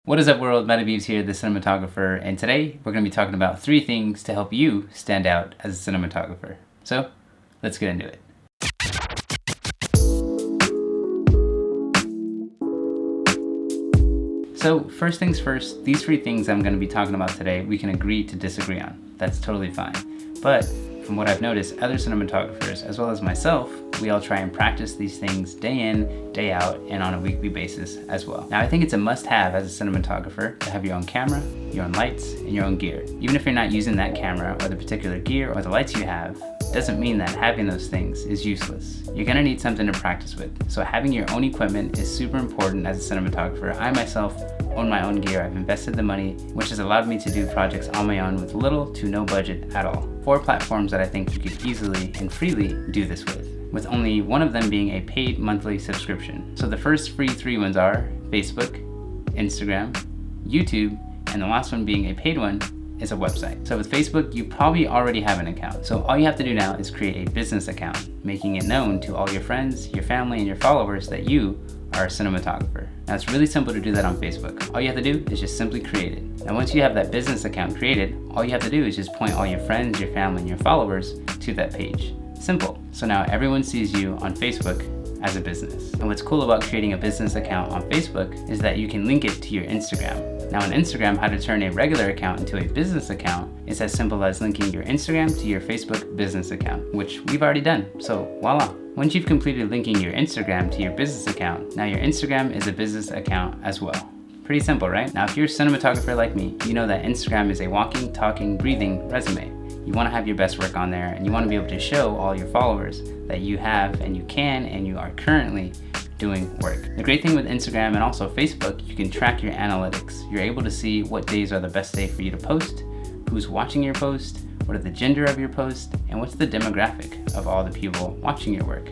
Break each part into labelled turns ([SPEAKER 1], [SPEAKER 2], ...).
[SPEAKER 1] What is up world, Metabeeves here, the cinematographer, and today we're going to be talking about 3 things to help you stand out as a cinematographer. So, let's get into it. So, first things first, these 3 things I'm going to be talking about today, we can agree to disagree on. That's totally fine. But, from what I've noticed, other cinematographers, as well as myself, we all try and practice these things day in, day out, and on a weekly basis as well. Now, I think it's a must-have as a cinematographer to have your own camera, your own lights, and your own gear. Even if you're not using that camera or the particular gear or the lights you have, doesn't mean that having those things is useless. You're gonna need something to practice with. So having your own equipment is super important as a cinematographer. I myself own my own gear. I've invested the money, which has allowed me to do projects on my own with little to no budget at all. 4 platforms that I think you could easily and freely do this with only one of them being a paid monthly subscription. So the first free 3 ones are Facebook, Instagram, YouTube, and the last one being a paid one is a website. So with Facebook, you probably already have an account. So all you have to do now is create a business account, making it known to all your friends, your family, and your followers that you are a cinematographer. Now it's really simple to do that on Facebook. All you have to do is just simply create it. Now once you have that business account created, all you have to do is just point all your friends, your family, and your followers to that page. Simple. So now everyone sees you on Facebook as a business. And what's cool about creating a business account on Facebook is that you can link it to your Instagram. Now on Instagram, how to turn a regular account into a business account is as simple as linking your Instagram to your Facebook business account, which we've already done. So voila. Once you've completed linking your Instagram to your business account, now your Instagram is a business account as well. Pretty simple, right? Now if you're a cinematographer like me, you know that Instagram is a walking, talking, breathing resume. You want to have your best work on there, and you want to be able to show all your followers that you have and you can and you are currently doing work. The great thing with Instagram and also Facebook, you can track your analytics. You're able to see what days are the best day for you to post, who's watching your post, what are the gender of your post, and what's the demographic of all the people watching your work.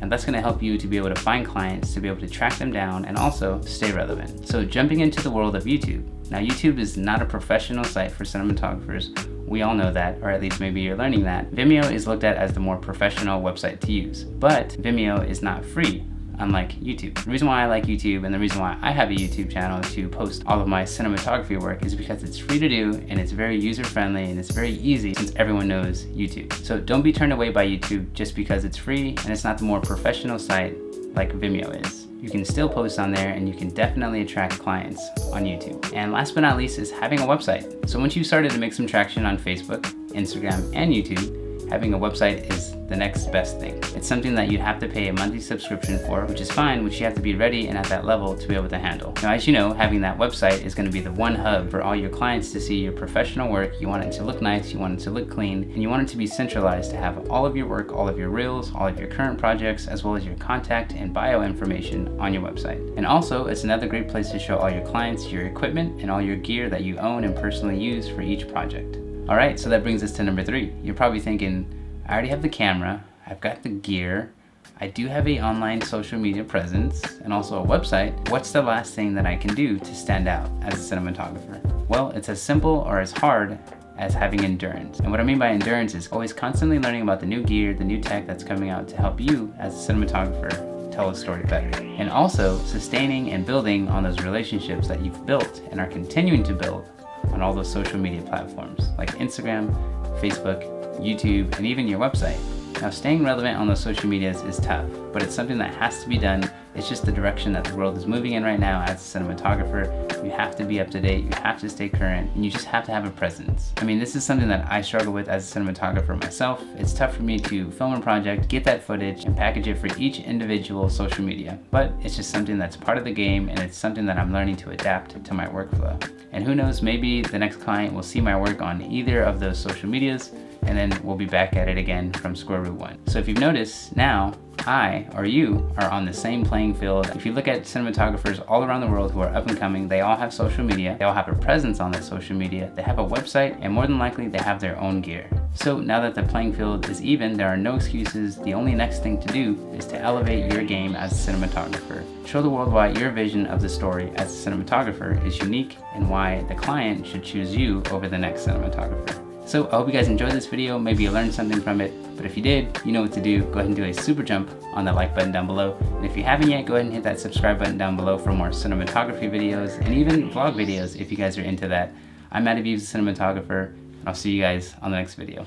[SPEAKER 1] And that's going to help you to be able to find clients, to be able to track them down, and also stay relevant. So jumping into the world of YouTube. Now YouTube is not a professional site for cinematographers. We all know that, or at least maybe you're learning that. Vimeo is looked at as the more professional website to use, but Vimeo is not free, unlike YouTube. The reason why I like YouTube and the reason why I have a YouTube channel to post all of my cinematography work is because it's free to do and it's very user-friendly and it's very easy since everyone knows YouTube. So don't be turned away by YouTube just because it's free and it's not the more professional site like Vimeo is. You can still post on there and you can definitely attract clients on YouTube. And last but not least is having a website. So once you've started to make some traction on Facebook, Instagram, and YouTube, having a website is the next best thing. It's something that you have to pay a monthly subscription for, which is fine, which you have to be ready and at that level to be able to handle. Now, as you know, having that website is going to be the one hub for all your clients to see your professional work. You want it to look nice, you want it to look clean, and you want it to be centralized to have all of your work, all of your reels, all of your current projects, as well as your contact and bio information on your website. And also, it's another great place to show all your clients your equipment and all your gear that you own and personally use for each project. All right, so that brings us to number 3. You're probably thinking, I already have the camera, I've got the gear, I do have an online social media presence, and also a website. What's the last thing that I can do to stand out as a cinematographer? Well, it's as simple or as hard as having endurance. And what I mean by endurance is always constantly learning about the new gear, the new tech that's coming out to help you as a cinematographer tell a story better. And also sustaining and building on those relationships that you've built and are continuing to build on all those social media platforms like Instagram, Facebook, YouTube, and even your website. Now, staying relevant on those social medias is tough, but it's something that has to be done. It's just the direction that the world is moving in right now as a cinematographer. You have to be up to date, you have to stay current, and you just have to have a presence. I mean, this is something that I struggle with as a cinematographer myself. It's tough for me to film a project, get that footage, and package it for each individual social media. But it's just something that's part of the game, and it's something that I'm learning to adapt to my workflow. And who knows, maybe the next client will see my work on either of those social medias, and then we'll be back at it again from square root 1. So if you've noticed, now I or you are on the same playing field. If you look at cinematographers all around the world who are up and coming, they all have social media, they all have a presence on that social media, they have a website, and more than likely they have their own gear. So now that the playing field is even, there are no excuses. The only next thing to do is to elevate your game as a cinematographer. Show the world why your vision of the story as a cinematographer is unique and why the client should choose you over the next cinematographer. So I hope you guys enjoyed this video. Maybe you learned something from it. But if you did, you know what to do. Go ahead and do a super jump on that like button down below. And if you haven't yet, go ahead and hit that subscribe button down below for more cinematography videos and even vlog videos if you guys are into that. I'm Matt, the Cinematographer, and I'll see you guys on the next video.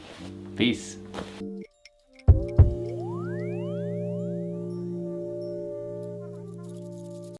[SPEAKER 1] Peace.